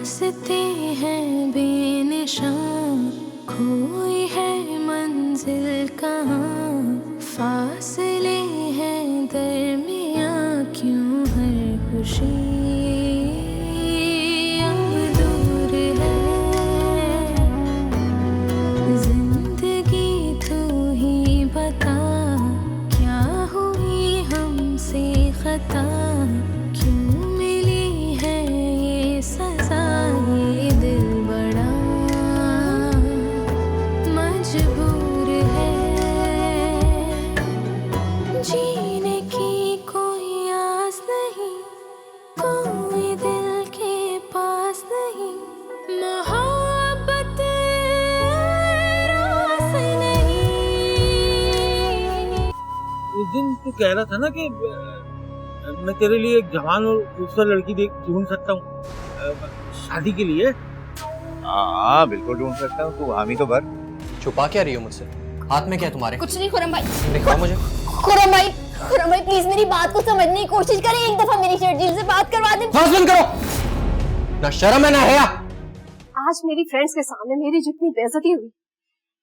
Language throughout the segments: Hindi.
रास्ते हैं बेनिशान, खोई है मंजिल कहाँ, फासले हैं दरमियाँ, क्यों हर खुशी अब दूर है। जिंदगी तू ही बता, क्या हुई हमसे खता, क्यों मिली है ये सजा, ये दिल बड़ा मजबूर है। जीने की कोई आस नहीं, कोई दिल के पास नहीं, मोहब्बत रास नहीं। उस दिन तू कह रहा था ना कि मैं तेरे लिए एक जवान और खूबसूरत लड़की ढूंढ सकता हूँ शादी के लिए। हाँ बिल्कुल ढूंढ सकता हूँ, तू हामी तो भर। छुपा क्या रही हो मुझसे? हाथ में क्या है तुम्हारे? कुछ नहीं खुरम भाई। दिखाओ मुझे। खुरम भाई प्लीज मेरी बात को समझने की कोशिश करें, एक दफा मेरी शेरजील से बात करवा दें। बस बंद करो, ना शर्म है ना हया। आज मेरी फ्रेंड्स के सामने मेरी जितनी बेइज्जती हुई,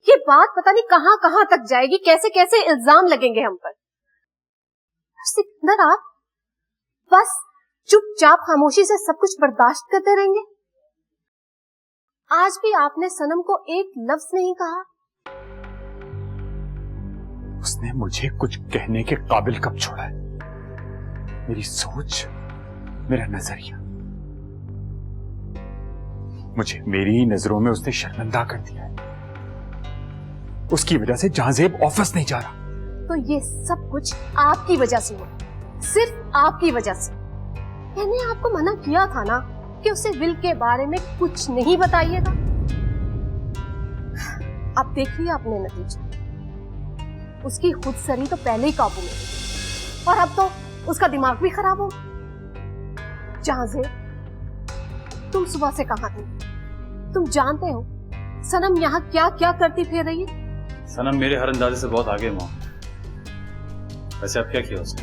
ये बात पता नहीं कहां कहां तक जाएगी, कैसे कैसे इल्जाम लगेंगे हम पर। सिकंदर आप बस चुपचाप खामोशी से सब कुछ बर्दाश्त करते रहेंगे? आज भी आपने सनम को एक लफ्ज नहीं कहा। उसने मुझे कुछ कहने के काबिल कब छोड़ा है? मेरी सोच, मेरा नजरिया, मुझे मेरी ही नजरों में उसने शर्मिंदा कर दिया है। उसकी वजह से जहांजेब ऑफिस नहीं जा रहा। तो ये सब कुछ आपकी वजह से हुआ, सिर्फ आपकी वजह से। मैंने आपको मना किया था ना कि उसे विल के बारे में कुछ नहीं बताइएगा। अब देखिए अपने नतीजे, उसकी खुदसरी तो पहले ही काबू में थी और अब तो उसका दिमाग भी खराब हो। जहांजेब, तुम सुबह से कहां थे? तुम जानते हो सनम यहाँ क्या क्या करती फिर रही है? सनम मेरे हर अंदाजे से बहुत आगे माँ। वैसे अब क्या किया उसने?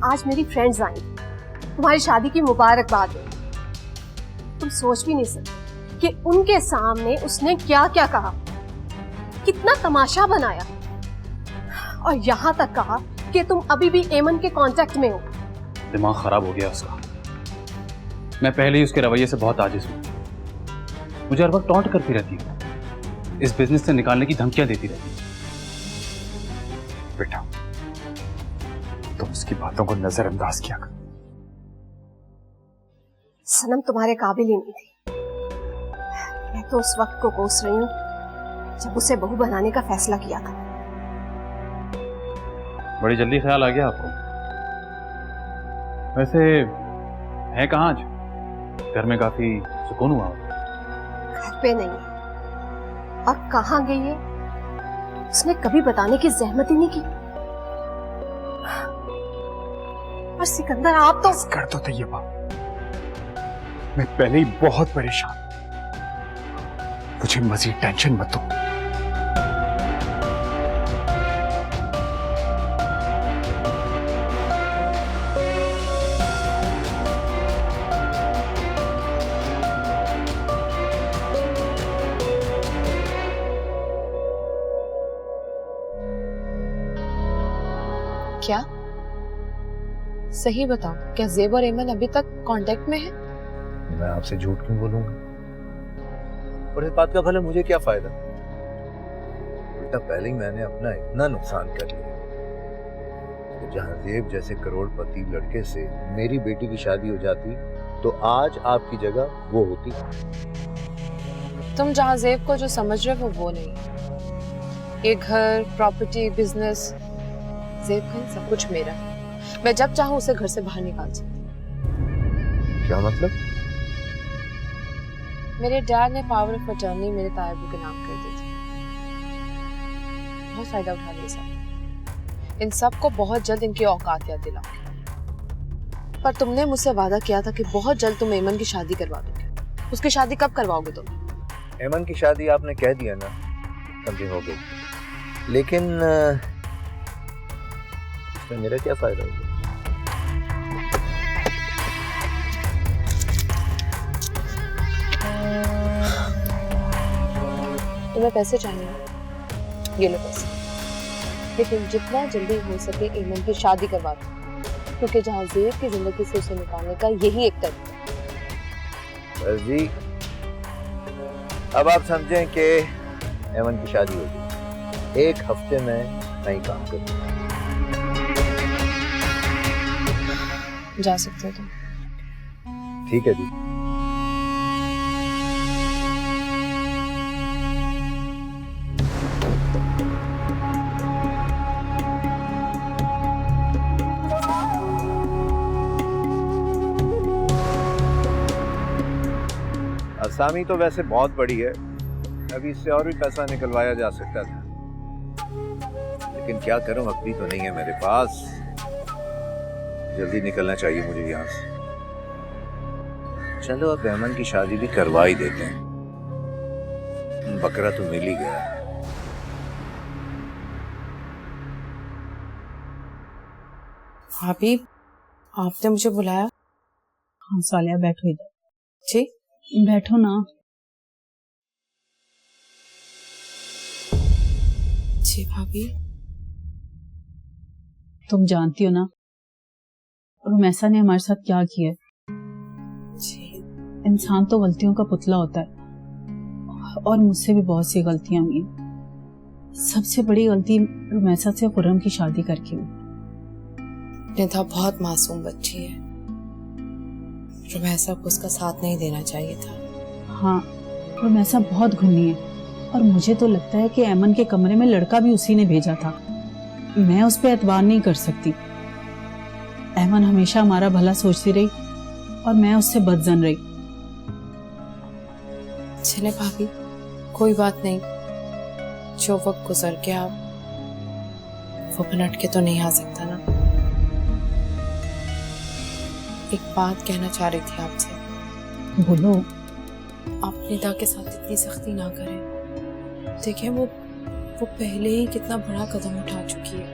आज मेरी फ्रेंड्स आई, तुम्हारी शादी की मुबारकबाद है। तुम सोच भी नहीं सकते कि उनके सामने उसने क्या क्या कहा, कितना तमाशा बनाया, और यहाँ तक कहा कि तुम अभी भी एमन के कांटेक्ट में हो। दिमाग खराब हो गया उसका। मैं पहले ही उसके रवैये से बहुत आजिज हूँ। मुझे हर वक्त टॉन्ट करती रहती है, इस बिजनेस से निकालने की धमकियां देती रहती है। बेटा, तुम उसकी बातों को नजरअंदाज किया कर। सनम तुम्हारे काबिल ही नहीं थी। मैं तो उस वक्त को कोस रही हूँ जब उसे बहू बनाने का फैसला किया था। बड़ी जल्दी ख्याल आ गया आपको। वैसे है कहाँ आज? घर में काफी सुकून हुआ। घर पे नहीं है, और कहाँ गई है उसने कभी बताने की जहमत ही नहीं की। और सिकंदर आप तो कर दो तैयबा, मैं पहले ही बहुत परेशान, मुझे मजीद टेंशन मत दो। क्या? सही बताओ, क्या ज़ेब और एमन अभी तक कांटेक्ट में है? मैं आपसे झूठ क्यों बोलूंगा? और इस बात का भला मुझे क्या फायदा? बेटा, पहले ही मैंने अपना इतना नुकसान कर लिया कि जहांजेब जैसे करोड़पति लड़के से मेरी बेटी की शादी हो जाती तो आज आपकी जगह वो होती। तुम जहांजेब को जो समझ रहे हो वो नहीं। ये घर, प्रॉपर्टी, बिजनेस, ज़ेब का सब कुछ मेरा है। मैं जब चाहूं उसे घर से बाहर निकाल सकती। क्या मतलब? मेरे डैड ने पावर ऑफ अटर्नी मेरे तायाबू के नाम कर दी थी। बहुत फायदा उठा लिया सब। इन सब को बहुत जल्द इनकी औकात याद दिलाऊंगी। पर तुमने मुझसे वादा किया था कि बहुत जल्द तुम एमन की शादी करवा दोगे। उसकी शादी कब करवाओगे तुम? एमन की शादी आपने कह दिया ना, समझी हो गई। लेकिन इसमें मेरा क्या फायदा होगा? तुम्हें पैसे चाहिए, ये लो पैसे, लेकिन जितना जल्दी हो सके ईमन की शादी करवा दो, क्योंकि जहाँ ज़ेब की जिंदगी से उसे निकालने का यही एक तरीका है। जी अब आप समझें कि एमन की शादी होगी, 1 हफ्ते में नई काम करूंगा। जा सकते हो तुम। ठीक है जी। असामी तो वैसे बहुत बड़ी है, अभी इससे और भी पैसा निकलवाया जा सकता था, लेकिन क्या करूं, अभी तो नहीं है मेरे पास। जल्दी निकलना चाहिए मुझे यहाँ से। चलो अब एमन की शादी भी करवा ही देते हैं, बकरा तो मिल ही गया। भाभी, आपने मुझे बुलाया? हाँ सालिया, बैठो इधर। जी बैठो ना। जी भाभी। तुम जानती हो ना रुमैसा ने हमारे साथ क्या किया है। जी। इंसान तो गलतियों का पुतला होता है, और मुझसे भी बहुत सी गलतियां हुई। सबसे बड़ी गलती रुमैसा से खुर्रम की शादी करके हुई। निधा बहुत मासूम बच्ची है, रुमैसा को उसका साथ नहीं देना चाहिए था। हाँ, रुमैसा बहुत घुन्नी है, और मुझे तो लगता है कि ऐमन के कमरे में लड़का भी उसी ने भेजा था। मैं उस पर एतबार नहीं कर सकती। ऐमन हमेशा हमारा भला सोचती रही, और मैं उससे बदजन रही। चले भाभी, कोई बात नहीं, जो वक्त गुजर गया वो पलट के तो नहीं आ सकता ना। एक बात कहना चाह रही थी आपसे। बोलो। आप निदा के साथ इतनी सख्ती ना करें। देखिए वो पहले ही कितना बड़ा कदम उठा चुकी है,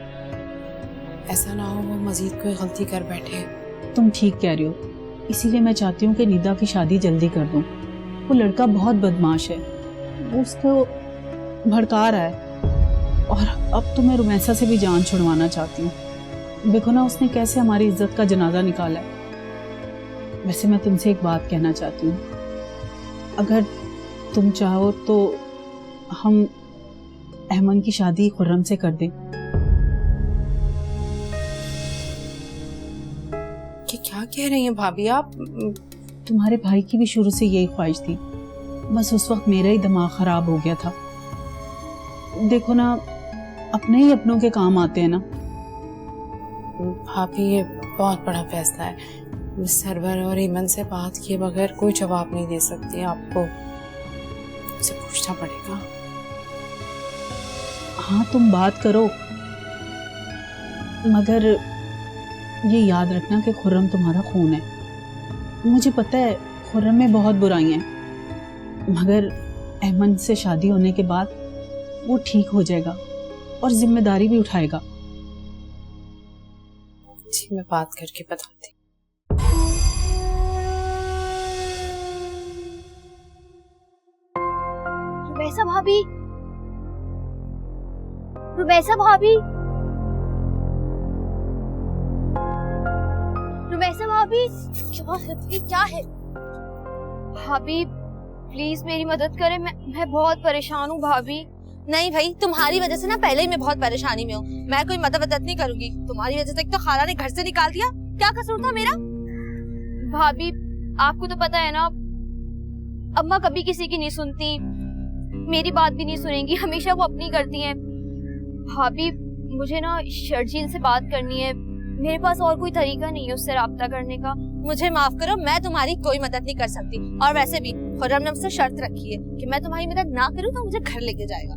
ऐसा ना हो वो मजीद कोई गलती कर बैठे। तुम ठीक कह रही हो, इसीलिए मैं चाहती हूँ कि निदा की शादी जल्दी कर दूं। वो लड़का बहुत बदमाश है, वो उसको भड़का रहा है, और अब तो मैं रुमैसा से भी जान छुड़वाना चाहती हूँ। देखो ना उसने कैसे हमारी इज्जत का जनाजा निकाला है। वैसे मैं तुमसे एक बात कहना चाहती हूँ, अगर तुम चाहो तो हम अहमन की शादी खुर्रम से कर दें। क्या कह रही हैं भाभी आप? तुम्हारे भाई की भी शुरू से यही ख्वाहिश थी, बस उस वक्त मेरा ही दिमाग खराब हो गया था। देखो ना, अपने ही अपनों के काम आते हैं ना। भाभी ये बहुत बड़ा फैसला है, सरवर और ईमन से बात किए बगैर कोई जवाब नहीं दे सकती, आपको उसे पूछना पड़ेगा। हाँ तुम बात करो, मगर ये याद रखना कि खुर्रम तुम्हारा खून है। मुझे पता है खुर्रम में बहुत बुराइयां हैं, मगर अहमद से शादी होने के बाद वो ठीक हो जाएगा और जिम्मेदारी भी उठाएगा। जी मैं बात करके बताती। रुमैसा भाभी, रुमैसा भाभी, रुमैसा भाभी, क्या है? भाभी प्लीज मेरी मदद करें, मैं बहुत परेशान हूँ भाभी। नहीं भाई, तुम्हारी वजह से ना पहले ही मैं बहुत परेशानी में हूँ। मैं कोई मदद नहीं करूंगी, तुम्हारी वजह से तो खाला ने घर से निकाल दिया। क्या कसूर था मेरा? भाभी आपको तो पता है ना, अम्मा कभी किसी की नहीं सुनती, मेरी बात भी नहीं सुनेंगी, हमेशा वो अपनी करती हैं। भाभी मुझे ना शर्जील से बात करनी है, मेरे पास और कोई तरीका नहीं है उससे राब्ता करने का। मुझे माफ करो, मैं तुम्हारी कोई मदद नहीं कर सकती, और वैसे भी खुर्रम ने मुझसे शर्त रखी है कि मैं तुम्हारी मदद ना करूँ तो मुझे घर लेके जाएगा।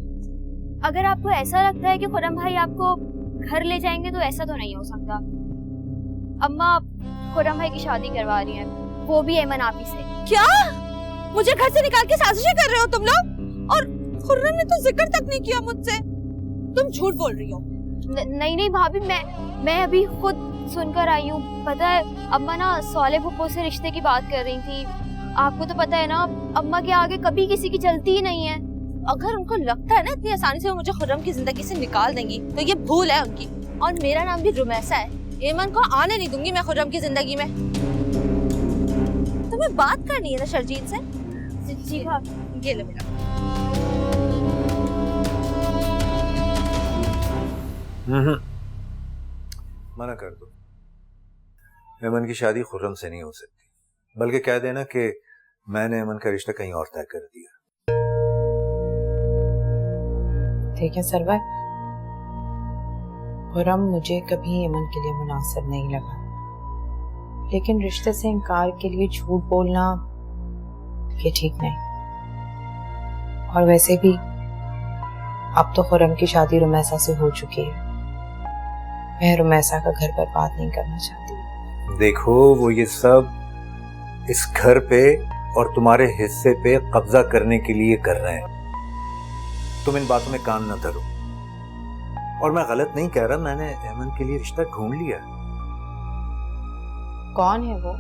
अगर आपको ऐसा लगता है कि खुर्रम भाई आपको घर ले जाएंगे तो ऐसा तो नहीं हो सकता। अम्मा खुर्रम भाई की शादी करवा रही हैं, वो भी ऐमन आपी से। क्या? मुझे घर से निकाल के साजिशें कर रहे हो तुम लोग? और खुर्रम ने तो जिक्र तक नहीं किया मुझसे। तुम झूठ बोल रही हो। नहीं भाभी, मैं अभी खुद सुनकर आई हूँ। पता है अम्मा ना सौले फुप्पो से रिश्ते की बात कर रही थी। आपको तो पता है ना, अम्मा के आगे कभी किसी की चलती ही नहीं है। अगर उनको लगता है ना इतनी आसानी से वो मुझे खुर्रम की जिंदगी से निकाल देंगी तो ये भूल है उनकी। और मेरा नाम भी रुमैसा है, एमन को आने नहीं दूंगी मैं खुर्रम की जिंदगी में। तुम्हें बात करनी है ना शर्जील से? जी हाँ, ये ले बेटा। मना कर दो, एमन की शादी खुर्रम से नहीं हो सकती, बल्कि कह देना कि मैंने एमन का रिश्ता कहीं और तय कर दिया। ठीक है सरवर, खुर्रम मुझे कभी एमन के लिए मुनासिब नहीं लगा, लेकिन रिश्ते से इनकार के लिए झूठ बोलना ये ठीक नहीं। और वैसे भी अब तो खुर्रम की शादी रुमैसा से हो चुकी है, मैं रुमैसा का घर बर्बाद नहीं करना चाहती। देखो, वो ये सब इस घर पे और तुम्हारे हिस्से पे कब्जा करने के लिए कर रहे हैं। तुम इन बातों में कान न धरो। और मैं गलत नहीं कह रहा, मैंने एमन के लिए रिश्ता ढूंढ लिया। कौन है वो,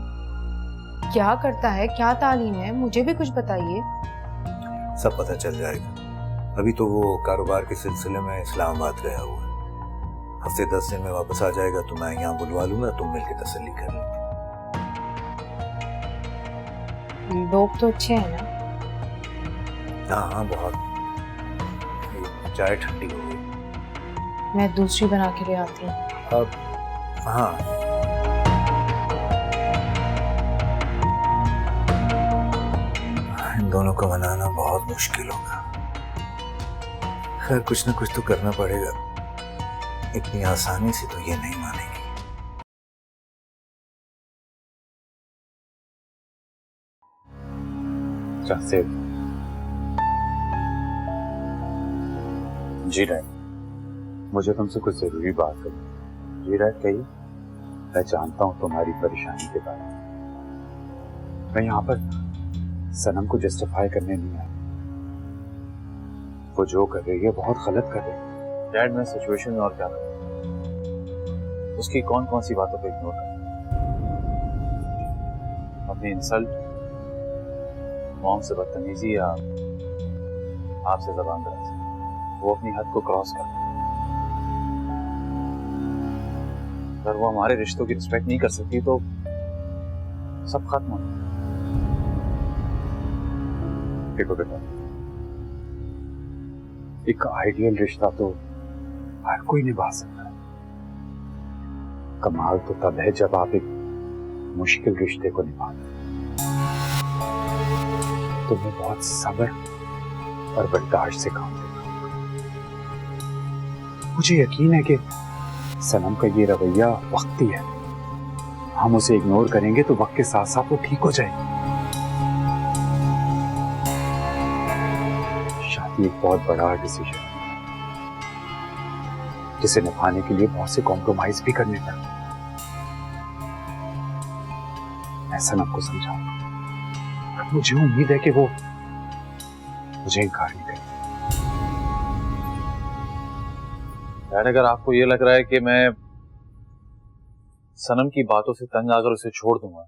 क्या करता है, क्या तालीम है, मुझे भी कुछ बताइए। सब पता चल जाएगा। अभी तो वो कारोबार के सिलसिले में इस्लामाबाद गया हुआ है। हफ्ते 10 दिन में वापस आ जाएगा तो मैं यहाँ बुलवा लूंगा, तुम मिलकर तसल्ली कर लो। लोग तो अच्छे हैं ना? हाँ हाँ, बहुत। चाय ठंडी हो गई, मैं दूसरी बना के ले आती हूँ। अब हाँ, इन दोनों को मनाना बहुत मुश्किल होगा। खैर, कुछ न कुछ तो करना पड़ेगा। इतनी आसानी से तो ये नहीं मानेगी। जी डैड, मुझे तुमसे कुछ जरूरी बात करनी। जी डैड, कहिए। मैं जानता हूँ तुम्हारी परेशानी के बारे में। मैं यहाँ पर सनम को जस्टिफाई करने नहीं आया। वो जो कर रही है बहुत गलत कर रही है। डैड, मैं सिचुएशन में और क्या करूँ? उसकी कौन कौन सी बातों को इग्नोर कर, अपनी इंसल्ट, मॉम से बदतमीजी या आपसे ज़बान दराज़ी, वो अपनी हद को क्रॉस कर। अगर वो हमारे रिश्तों की रिस्पेक्ट नहीं कर सकती तो सब खत्म हो। देखो बेटा, एक आइडियल रिश्ता तो हर कोई निभा सकता है। कमाल तो तब है जब आप एक मुश्किल रिश्ते को निभाते हैं। तुम्हें बहुत सब्र और बर्दाश्त से काम लेना होगा। मुझे यकीन है कि सनम का ये रवैया वक्ती है। हम उसे इग्नोर करेंगे तो वक्त के साथ साथ वो ठीक हो जाएगी। शादी एक बहुत बड़ा डिसीजन है, जिसे निभाने के लिए बहुत से कॉम्प्रोमाइज भी करने पड़ते। मैं सनम को समझाऊंगा। मुझे उम्मीद है कि वो मुझे इनकार नहीं करेगी। डैड, अगर आपको ये लग रहा है कि मैं सनम की बातों से तंग आकर उसे छोड़ दूंगा,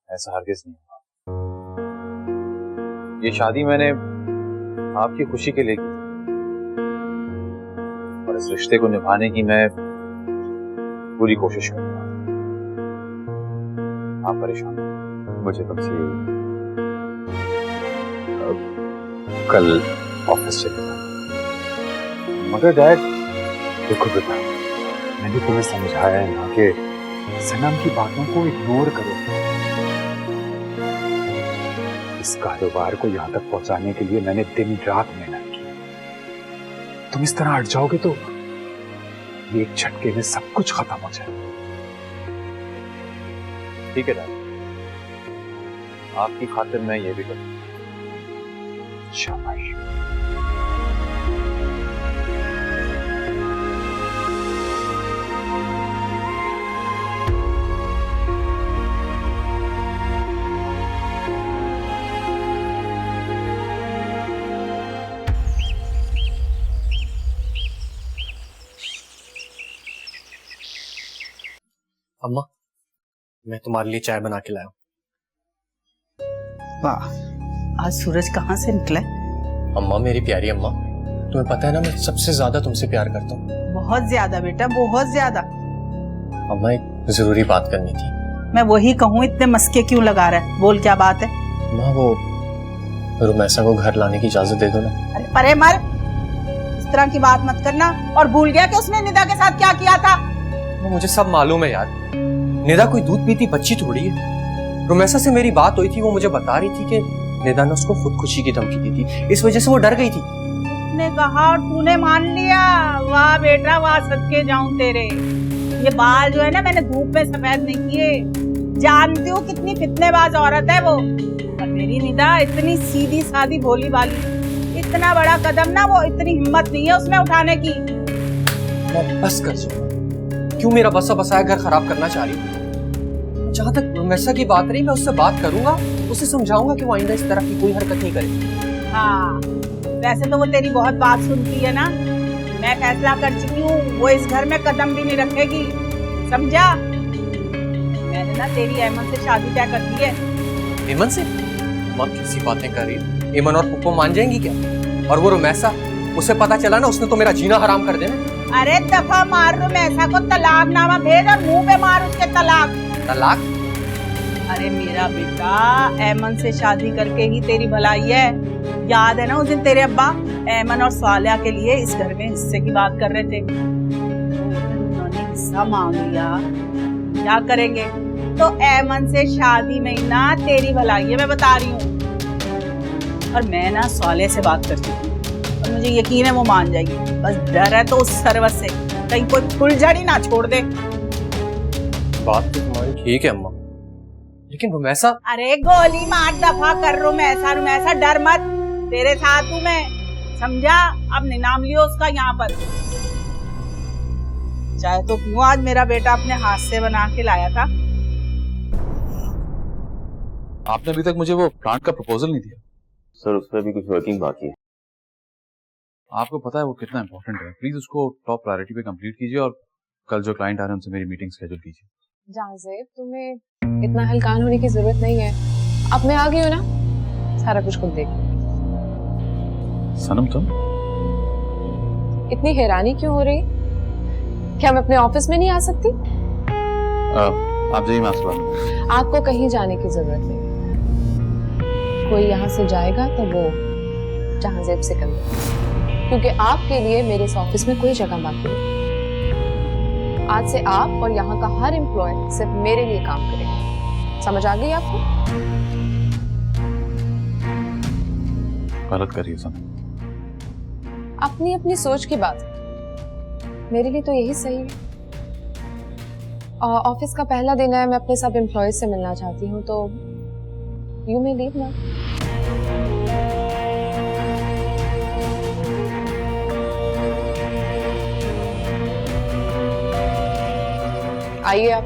ऐसा हरगिज नहीं होगा। ये शादी मैंने आपकी खुशी के लिए की और इस रिश्ते को निभाने की मैं पूरी कोशिश करूंगा। आप परेशान मत, मुझे तुमसे कल ऑफिस चले जाना। मगर डैड, देखो बेटा, मैंने तुम्हें समझाया है ना कि सनम की बातों को इग्नोर करो। इस कारोबार को यहां तक पहुंचाने के लिए मैंने दिन रात मेहनत की। तुम इस तरह हट जाओगे तो एक झटके में सब कुछ खत्म हो जाएगा। ठीक है डैड, आपकी खातिर मैं ये भी करूंगा। शाबाश। अम्मा, मैं तुम्हारे लिए चाय बना के लाया हूं। वाह, आज सूरज कहाँ से निकला? अम्मा, मेरी प्यारी अम्मा, तुम्हें पता है ना मैं सबसे ज्यादा तुमसे प्यार करता हूँ। बहुत ज्यादा बेटा, बहुत ज्यादा। अम्मा, एक जरूरी बात करनी थी। मैं वही कहूँ, इतने मस्के क्यों लगा रहा है? बोल, क्या बात है? अम्मा, वो रुमैसा को घर लाने की इजाजत दे दो ना। अरे परे मर, इस तरह की बात मत करना। और भूल गया कि उसने निदा के साथ क्या किया था? वो मुझे सब मालूम है यार। निदा कोई दूध पीती बच्ची थोड़ी है। रुमैसा से मेरी बात हुई थी, वो मुझे बता रही थी कि निदा ने उसको खुदकुशी की धमकी दी थी, इस वजह से वो डर गई थी। ने कहा और तूने मान लिया। वाह बेटा वाह, सदके जाऊं तेरे। ये बाल जो है ना, मैंने धूप में सफेद नहीं किए। जानती हूँ कितनी फितनेबाज औरत है वो। और मेरी निदा इतनी सीधी सादी भोली भाली, इतना बड़ा कदम ना, वो इतनी हिम्मत नहीं है उसमें उठाने की। बस कर जो, क्यों मेरा बसा बसाया घर खराब करना चाह रही? जहाँ तक रुमैसा की बात रही, मैं उससे बात करूंगा, उसे समझाऊंगा कि वो आइंदा इस तरह की कोई हरकत नहीं करे। हाँ, वैसे तो वो तेरी बहुत बात सुनती है ना। मैं फैसला कर चुकी हूँ, वो इस घर में कदम भी नहीं रखेगी, समझा? मैंने ना तेरी एमन से शादी तय कर दी है। एमन से? माँ कैसी बातें कर रही है? एमन और पुप्पो मान जाएंगी क्या? और वो रुमैसा, उसे पता चला ना, उसने तो मेरा जीना हराम कर देना। अरे दफा मार रुमैसा को तलाकनामा भेज और मुंह पे मार उसके तलाक। तलाक? अरे मेरा बेटा, एमन से शादी करके ही तेरी भलाई है। याद है ना उस दिन तेरे अब्बा एमन और सालिया के लिए इस घर में हिस्से की बात कर रहे थे। उन्होंने हिस्सा मांग लिया, क्या करेंगे? तो एमन से शादी में ही ना तेरी भलाई है, मैं बता रही हूँ। और मैं ना सालिया से बात कर चुकी हूँ और मुझे यकीन है वो मान जाएगी। बस डर है तो उस सरवत से कहीं कोई फुलझड़ी ना छोड़ दे। बात तो तुम्हारी ठीक है अम्मा, लेकिन रुमैसा। अरे गोली मार, दफा कर रुमैसा। रुमैसा डर मत, तेरे साथ हूँ मैं, समझा? अब नाम लियो उसका यहाँ पर। चाहे तो क्यों आज मेरा बेटा अपने हाथ से बना के लाया था। आपने अभी तक मुझे वो प्लांट का प्रपोजल नहीं दिया। सर, उस पर भी कुछ वर्किंग बाकी है। आपको पता है वो कितना इंपॉर्टेंट है। प्लीज उसको टॉप प्रायोरिटी पे कंप्लीट कीजिए और कल जो क्लाइंट आ रहे हैं उनसे मेरी मीटिंग शेड्यूल कीजिए। जाज़ेब, तुम्हें इतना हलकान होने की जरूरत नहीं है। अब मैं आ गई हूँ ना, सारा कुछ खुद देख। सनम, तुम इतनी हैरानी क्यों हो रही? क्या मैं अपने ऑफिस में नहीं आ सकती? आप जाइए, मैं आपसे बात करूंगा। आपको कहीं जाने की जरूरत नहीं। कोई यहाँ से जाएगा तो वो जाज़ेब से कर लेगा, क्योंकि आपके लिए मेरे इस ऑफिस में कोई जगह बाकी नहीं। आज से आप और यहाँ का हर एम्प्लॉय सिर्फ मेरे लिए काम करेगा। समझ आ गई आपको? गलत करिए सनम। अपनी अपनी सोच की बात, मेरे लिए तो यही सही है। ऑफिस का पहला दिन है, मैं अपने सब एम्प्लॉयज से मिलना चाहती हूँ, तो यू मे लीव ना। आइए आप।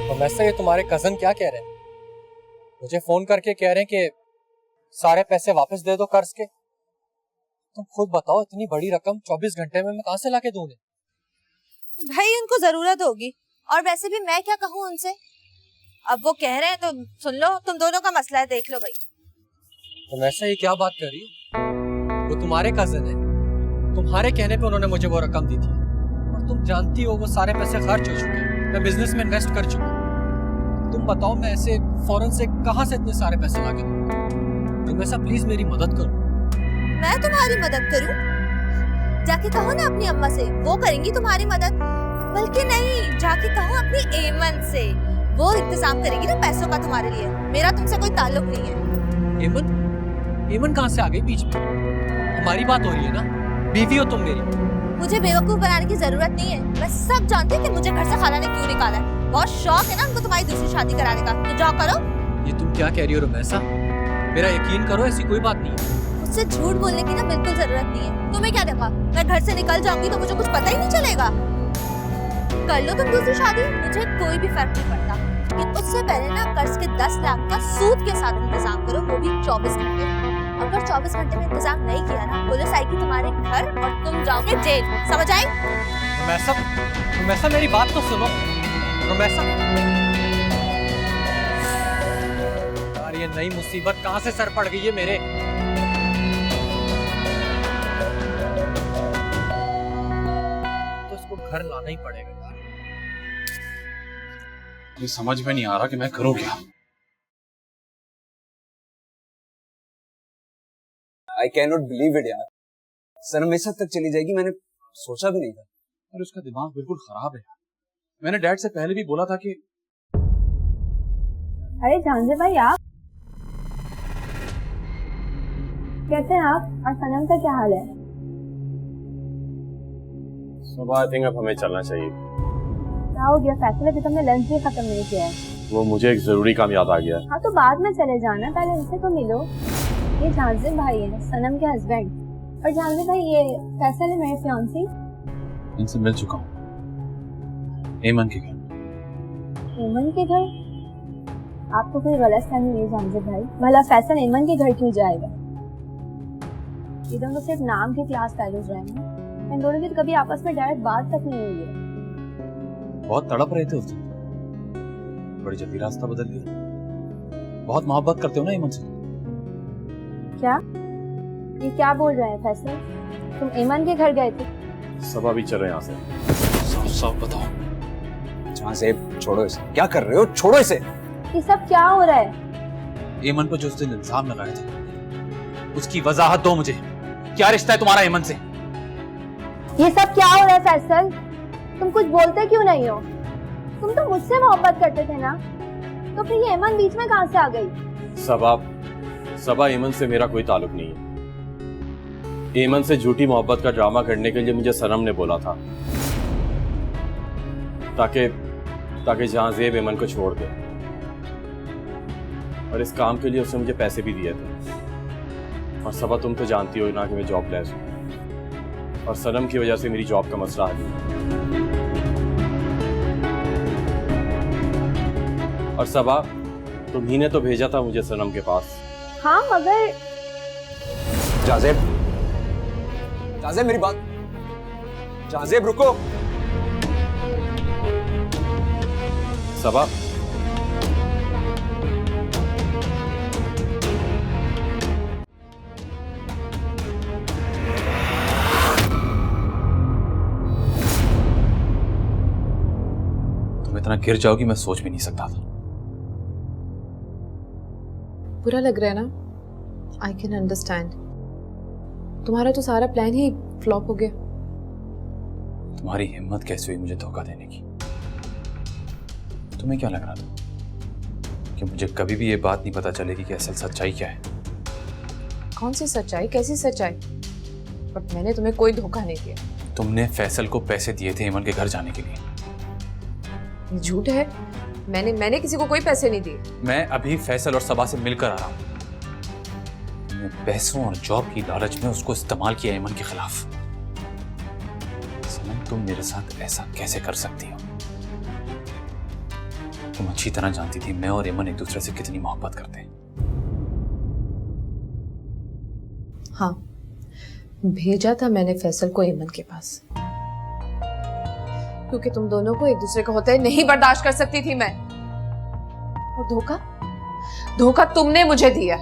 तो वैसे ये तुम्हारे कजन क्या कह रहे हैं? मुझे फोन करके कह रहे हैं कि सारे पैसे वापस दे दो कर्ज के। तुम खुद बताओ, इतनी बड़ी रकम 24 घंटे में मैं कहां से लाके दूं? भाई उनको जरूरत होगी, और वैसे भी मैं क्या कहूँ उनसे। अब वो कह रहे हैं तो सुन लो, तुम दोनों का मसला है, देख लो भाई। तो वैसे ये क्या बात कर रही हो? वो तुम्हारे कजन है, तुम्हारे कहने पे उन्होंने मुझे वो रकम दी थी, और तुम जानती हो वो सारे पैसे खर्च हो चुके हैं। मैं बिजनेस में इन्वेस्ट कर चुका हूँ। तुम बताओ मैं ऐसे फौरन से कहां से इतने सारे पैसे लाके दूं? तुम ऐसा प्लीज मेरी मदद करो। मैं तुम्हारी मदद करूं? जाके कहो ना अपनी अम्मा से, वो करेंगी तुम्हारी मदद। बल्कि नहीं, जाके कहो अपनी एमन से, वो इंतजाम करेगी ना पैसों का तुम्हारे लिए। मेरा तुमसे कोई ताल्लुक नहीं है। एमन कहां से आ गई बीच में? हमारी बात हो रही है ना, बीवी हो तुम मेरी। मुझे बेवकूफ बनाने की जरूरत नहीं है। मैं सब जानती हूँ कि मुझे घर से खाला ने क्यों निकाला है। बहुत शौक है ना उनको तुम्हारी दूसरी शादी कराने का, तो जाओ करो। ये तुम क्या कह रही हो रुमैसा? मेरा यकीन करो, ऐसी कोई बात नहीं है। मुझसे झूठ बोलने की ना बिल्कुल जरूरत नहीं है। तुम्हें क्या देखा, मैं घर से निकल जाऊंगी तो मुझे कुछ पता ही नहीं चलेगा। कर लो तुम दूसरी शादी, मुझे कोई भी फर्क नहीं पड़ता। लेकिन उससे पहले ना कर्ज के 10 लाख का सूद के साथ इंतजाम करो, वो भी 24 घंटे। अगर 24 घंटे में इंतजाम नहीं किया ना, पुलिस आएगी तुम्हारे घर और तुम जाओगे जेल। समझ आई? रुमैसा मेरी बात तो सुनो। रुमैसा, नई मुसीबत कहां से सर पड़ गई है मेरे। तो इसको घर लाना ही पड़ेगा यार। मुझे समझ में नहीं आ रहा कि मैं करूं क्या। I cannot believe it यार। सर हमेशा तक चली जाएगी, मैंने सोचा भी नहीं था। अरे उसका दिमाग बिल्कुल खराब है यार। मैंने डैड से पहले भी बोला था कि अरे जानजे भाई आप कैसे हैं आप? और सनम का क्या हाल है? सुबह आई थिंक अब हमें चलना चाहिए। क्या हो गया? फैसला भी तुमने लंच भी खत्म नहीं किया है। वो मुझे एक जरूरी काम याद आ गया। हाँ तो बाद में चले जाना, पहले इनसे तो मिलो। ये जानजे भाई है, सनम के हस्बैंड। और जानजे भाई ये फैसल है मेरे फियांसी। इनसे मिल चुका हूँ, एमन के घर। एमन के घर? आपको कोई गलतफहमी नहीं जानजे भाई, भला फैसल एमन के घर क्यों जाएगा? ये दोनों सिर्फ नाम के क्लास फेलोज रहे हैं, इन दोनों की तो कभी आपस में डायरेक्ट बात तक नहीं हुई है। बहुत तड़प रहे थे उस दिन, बड़ी जल्दी रास्ता बदल दिया। बहुत मोहब्बत करते हो ना एमन से। क्या? ये क्या बोल रहे हैं फैसल? तुम एमन के घर गए थे? सब अभी चलो यहाँ से। साफ साफ बताओ। जहाँ से छोड़ो इसे। क्या कर रहे हो? छोड़ो इसे। ये सब क्या हो रहा है? एमन पर जो उस दिन इल्जाम लगाया था उसकी वजाहत दो मुझे। क्या रिश्ता है तुम्हारा एमन से? ये सब क्या हो रहा है फैसल? तुम कुछ बोलते क्यों नहीं हो? तुम तो मुझसे मोहब्बत करते थे ना, तो फिर ये एमन बीच में कहां से आ गई? सबा एमन से मेरा कोई ताल्लुक नहीं है। एमन से झूठी मोहब्बत का ड्रामा करने के लिए मुझे सनम ने बोला था, ताकि जहांजेब एमन को छोड़ दे। और इस काम के लिए उसने मुझे पैसे भी दिए थे। और सबा तुम तो जानती हो ना कि मैं जॉबलेस हूँ, और सनम की वजह से मेरी जॉब का मसला हल हुआ। और सबा तुम्ही ने तो भेजा था मुझे सनम के पास। हाँ मगर जाजेब मेरी बात। जाजेब रुको। सबा तुम इतना गिर जाओगी मैं सोच भी नहीं सकता था। बुरा लग रहा है ना? I can understand. तुम्हारा तो सारा प्लान ही फ्लॉप हो गया। तुम्हारी हिम्मत कैसे हुई मुझे धोखा देने की? तुम्हें क्या लग रहा था कि मुझे कभी भी ये बात नहीं पता चलेगी कि असल सच्चाई क्या है? कौन सी सच्चाई? कैसी सच्चाई? बट मैंने तुम्हें कोई धोखा नहीं दिया। तुमने फैसल को पैसे दिए थे एमन के घर जाने के लिए। ये झूठ है। मैंने किसी को कोई पैसे नहीं दिए। मैं अभी फैसल और सबा से मिलकर आ रहा हूं। तुमने पैसों और जॉब की लालच में उसको इस्तेमाल किया एमन के खिलाफ। सनम तुम मेरे साथ ऐसा कैसे कर सकती हो? तुम अच्छी तरह जानती थी मैं और एमन एक दूसरे से कितनी मोहब्बत करते हैं। हाँ, भेजा था मैंने फैसल को एमन के पास, क्योंकि तुम दोनों को एक दूसरे का होते नहीं बर्दाश्त कर सकती थी मैं। और धोखा तुमने मुझे दिया,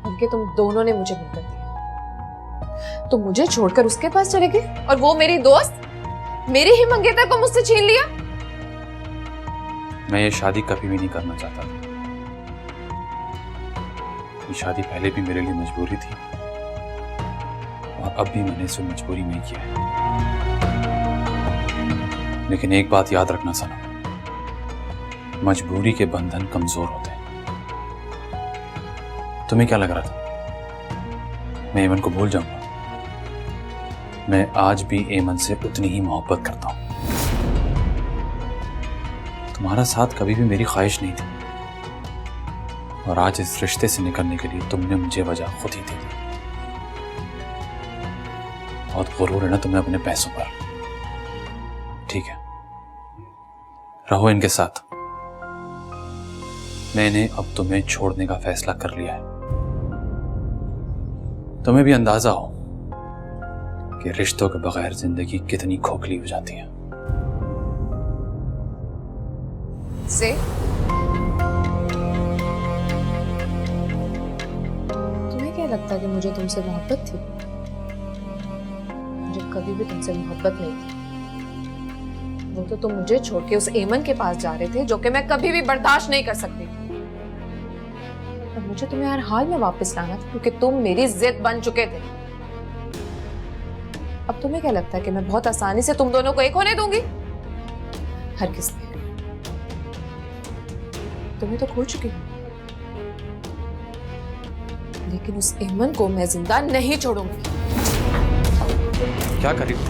बल्कि तुम दोनों ने मुझे मिलकर दिया। तुम मुझे छोड़कर उसके पास चले गए, और वो मेरी दोस्त मेरी ही मंगेतर को मुझसे छीन लिया। मैं ये शादी कभी भी नहीं करना चाहता था। ये शादी पहले भी मेरे लिए मजबूरी थी, और अब भी मैंने इसे मजबूरी में किया है। लेकिन एक बात याद रखना सनम, मजबूरी के बंधन कमजोर होते हैं। तुम्हें क्या लग रहा था मैं एमन को भूल जाऊंगा? मैं आज भी एमन से उतनी ही मोहब्बत करता हूं। तुम्हारा साथ कभी भी मेरी ख्वाहिश नहीं थी, और आज इस रिश्ते से निकलने के लिए तुमने मुझे वजह खुद ही दे दी। बहुत गुरूर है ना तुम्हें अपने पैसों पर। ठीक है, रहो इनके साथ। मैंने अब तुम्हें छोड़ने का फैसला कर लिया है। तुम्हें भी अंदाजा हो कि रिश्तों के बगैर जिंदगी कितनी खोखली हो जाती है। लगता कि मुझे तुमसे मोहब्बत थी? मुझे कभी भी तुमसे मोहब्बत नहीं थी। वो तो तुम मुझे छोड़ के उस एमन के पास जा रहे थे जो कि मैं कभी भी बर्दाश्त नहीं कर सकती। और मुझे तुम्हें हर हाल में वापस लाना था क्योंकि तुम मेरी जिद बन चुके थे। अब तुम्हें क्या लगता है कि मैं बहुत आसानी से तुम दोनों को एक होने दूंगी? हरगिज़ नहीं। तुम्हें तो खो चुकी हूं, लेकिन उस एमन को मैं जिंदा नहीं छोड़ूंगी। क्या कर रही हो?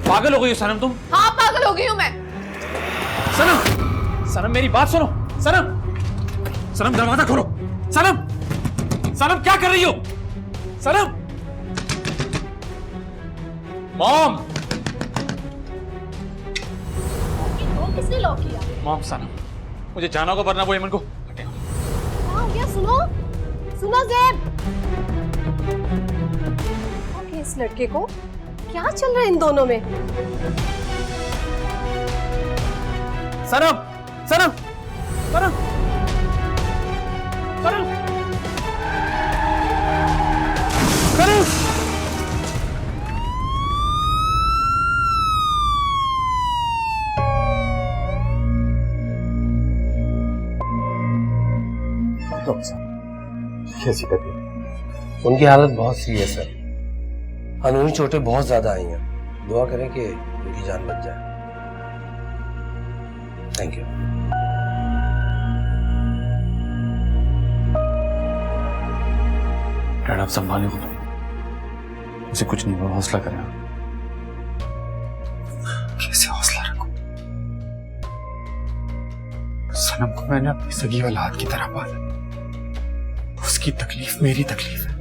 पागल हो गई हो सनम तुम? हाँ, पागल हो गई हूं मैं। सनम, सनम मेरी बात सुनो। सनम, सनम दरवाजा खोलो। सनम, सनम क्या कर रही हो? सनम, मॉम, किसने लॉक किया? मॉम, सनम मुझे जाना होगा वरना वो एमन को क्या हो गया? सुनो सुनो ज़ेब, ओके, इस लड़के को क्या चल रहा है इन दोनों में? सनम, सनम, सनम, सनम, सनम। कैसी तबीयत? उनकी हालत बहुत सीरियस है, अंदरूनी चोटें बहुत ज्यादा आई हैं। दुआ करें कि उनकी जान बच जाए। Thank you. डैड आप संभालिए को, मुझे कुछ नहीं हुआ, हौसला करें आप। कैसे हौसला रखूं? सनम को मैंने अपनी सगी औलाद की तरह पाला। उसकी तकलीफ मेरी तकलीफ है।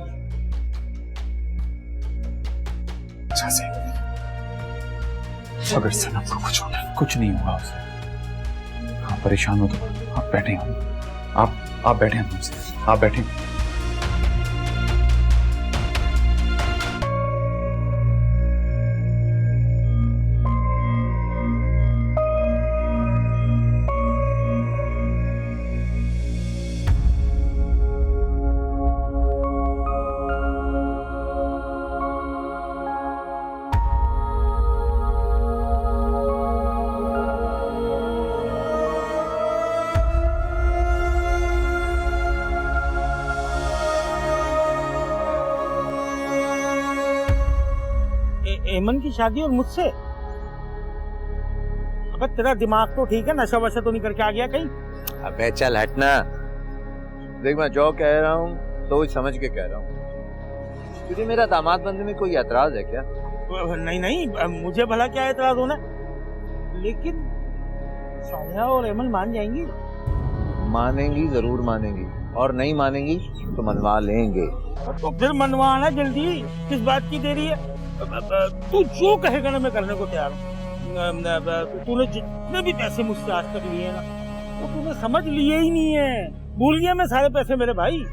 जैसे अगर सनम को कुछ हो गया, कुछ नहीं हुआ उसे। आप परेशान हो तो आप बैठे हैं, आप बैठे हैं मुझसे, आप बैठे हैं। एमन की शादी और मुझसे? अबे तेरा दिमाग तो ठीक है, नशा वशा तो नहीं करके आ गया कहीं? अबे चल हटना। देख मैं जो कह रहा हूँ तो समझ के कह रहा हूँ। तुझे मेरा दामाद बनने में कोई एतराज है क्या? नहीं नहीं, मुझे भला क्या एतराज होना, लेकिन सानिया और एमन मान जाएंगी? मानेंगी, जरूर मानेंगी, और नहीं मानेंगी तो मनवा लेंगे। तो फिर मनवाना जल्दी, किस बात की देरी है? तू जो कहेगा ना मैं करने को तैयार हूँ। तूने जितने भी पैसे मुझसे आज तक लिए ना, वो तूने समझ लिए ही नहीं है। भूल गया मैं सारे पैसे मेरे भाई।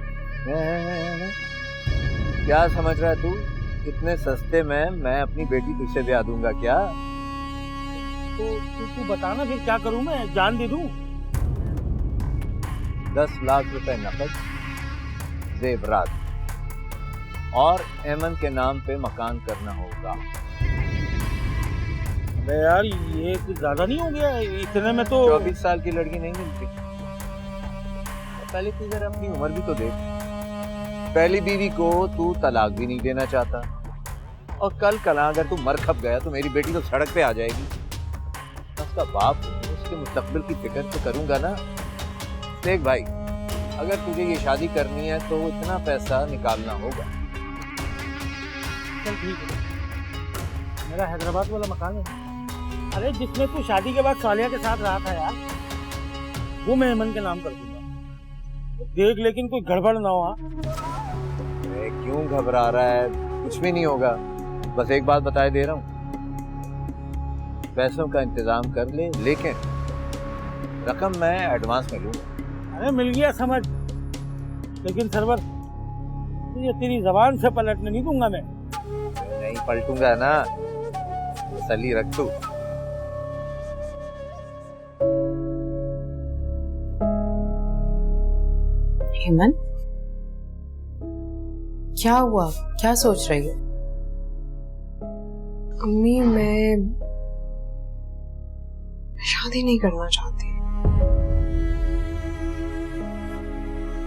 क्या समझ रहा है तू? इतने सस्ते में मैं अपनी बेटी तुझसे ब्याह दूंगा क्या? तो तू बताना फिर क्या करूं मैं? जान दे दूं? 10 लाख रुपए नकद, जेवरात और एमन के नाम पे मकान करना होगा। अबे यार ये कुछ ज्यादा नहीं हो गया? इतने में तो 24 साल की लड़की नहीं मिलती। पहले तू जरा अपनी उम्र भी तो देख। पहली बीवी को तू तलाक भी नहीं देना चाहता, और कल कला अगर तू मर खप गया तो मेरी बेटी तो सड़क पे आ जाएगी। उसका बाप, उसके मुस्तकबिल की फिक्र तो करूंगा ना। देख भाई, अगर तुझे ये शादी करनी है तो इतना पैसा निकालना होगा। चल ठीक है, मेरा हैदराबाद वाला मकान है, अरे जिसमें तू शादी के बाद सालिया के साथ रहा था यार, वो मैं एमन के नाम कर दूंगा। देख लेकिन कोई गड़बड़ ना हो। क्यों घबरा रहा है? कुछ भी नहीं होगा। बस एक बात बताए दे रहा हूँ, पैसों का इंतजाम कर ले, लेकिन रकम मैं एडवांस में लूंगा। अरे मिल गया समझ, लेकिन सरवर तुझे तेरी जबान से पलटने नहीं दूंगा मैं। नहीं पलटूंगा ना, तसल्ली रख तू। हेमन, क्या हुआ, क्या सोच रही हो? अम्मी, मैं शादी नहीं करना चाहती।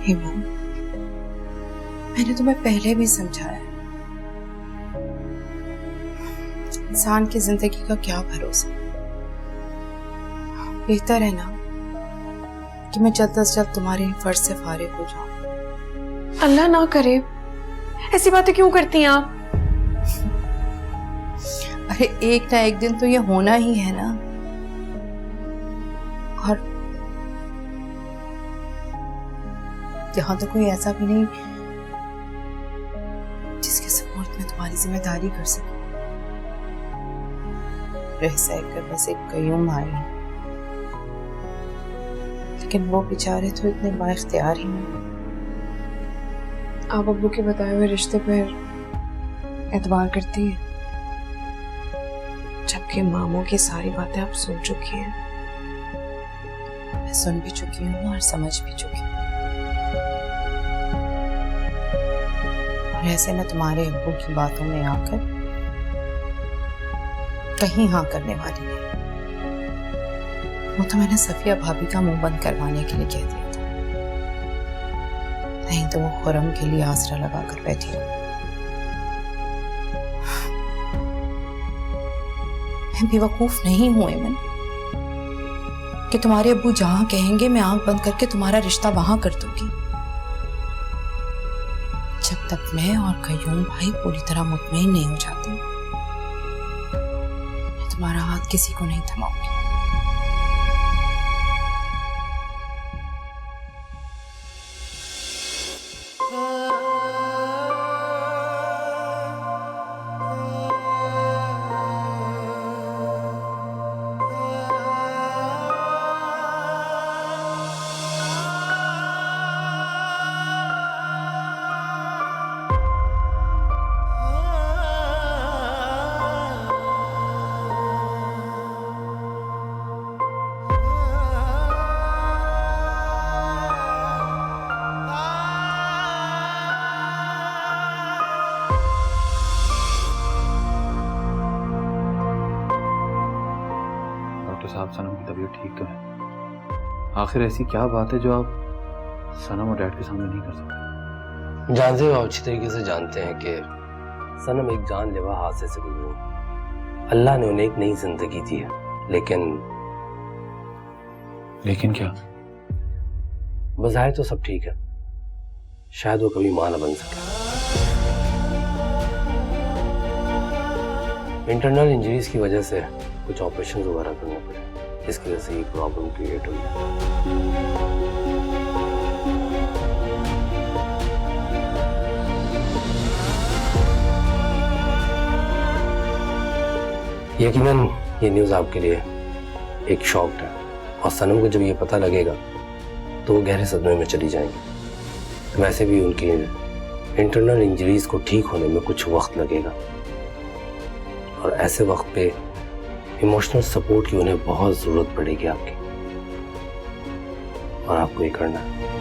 हेमा, मैंने तुम्हें पहले भी समझाया है, इंसान की जिंदगी का क्या भरोसा। बेहतर है ना कि मैं जल्द से जल्द तुम्हारे फर्ज से फारिग हो जाऊं। अल्लाह ना करे, ऐसी बातें क्यों करती हैं आप? अरे एक ना एक दिन तो ये होना ही है ना। और यहाँ तो कोई ऐसा भी नहीं जिसके सपोर्ट में तुम्हारी जिम्मेदारी कर सके। रह सहकर बस एक कयूम आई है, लेकिन वो बेचारे तो इतने बाइख्तियार ही नहीं। आप अब्बू के बताए हुए रिश्ते पर एतबार करती है, जबकि मामू की सारी बातें आप सुन चुकी हैं। मैं सुन भी चुकी हूँ और समझ भी चुकी हूँ, और ऐसे में तुम्हारे अब्बू की बातों में आकर कहीं हाँ करने वाली नहीं। वो तो मैंने सफिया भाभी का मुंह बंद करवाने के लिए कह दिया था, नहीं तो वो खुरम के लिए आसरा लगाकर बैठी रही। मैं बेवकूफ नहीं हूं एमन कि तुम्हारे अब्बू जहां कहेंगे मैं आंख बंद करके तुम्हारा रिश्ता वहां कर दूंगी। जब तक मैं और कयूम भाई पूरी तरह मुतमईन नहीं हो जाते, मैं तुम्हारा हाथ किसी को नहीं थमाऊंगी। साहब, सनम की तबीयत ठीक तो है? आखिर ऐसी क्या बात है जो आप सनम और डैड के सामने नहीं कर सकते? जानते हो, अच्छी तरीके से जानते हैं कि सनम एक जानलेवा हादसे से गुजरी। अल्लाह ने उन्हें एक नई जिंदगी दी है, लेकिन क्या? बज़ाहिर तो सब ठीक है, शायद वो कभी मां न बन सके। इंटरनल इंजरीज की वजह से कुछ ऑपरेशन वगैरह करने पड़े, इसकी वजह से ये प्रॉब्लम क्रिएट हुई है। यकीनन ये न्यूज़ आपके लिए एक शॉक है, और सनम को जब ये पता लगेगा तो वो गहरे सदमे में चली जाएंगी। वैसे भी उनकी इंटरनल इंजरीज को ठीक होने में कुछ वक्त लगेगा, और ऐसे वक्त पे इमोशनल सपोर्ट की उन्हें बहुत जरूरत पड़ेगी आपकी, और आपको ये करना है।